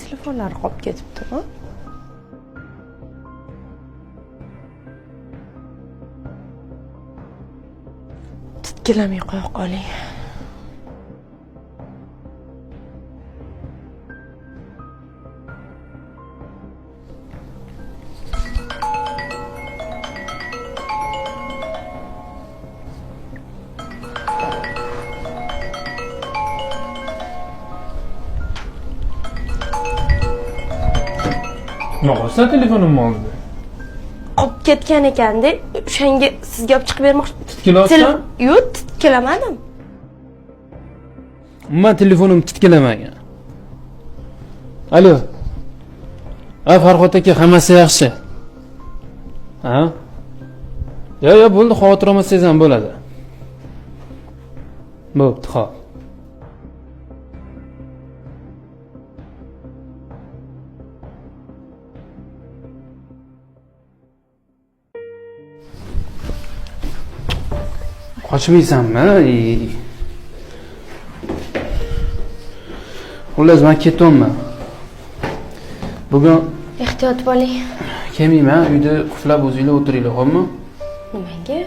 Telefonlari qolib ketibdimi? Titkilamay qo'ya qoling. Nima qilsan telefonimni oldi? Qolib ketgan ekan-da, o'shanga sizga olib chiqib bermoqchi. Titkilayapsan? Yo'q, titkilamadim. Men telefonim titkilamagan. Alo. Farhod aka, hammasi yaxshi. Ha? Yo, bo'ldi, xavotir olmasangiz ham bo'ladi. Bo'pti, xo'p. Qochmaysanmi? Xullas, men ketyapman. Bugun Ehtiyot bo'ling. kelmayman, uyda quflab o'zinglar o'tiringlar, xo'pmi? Nimaga?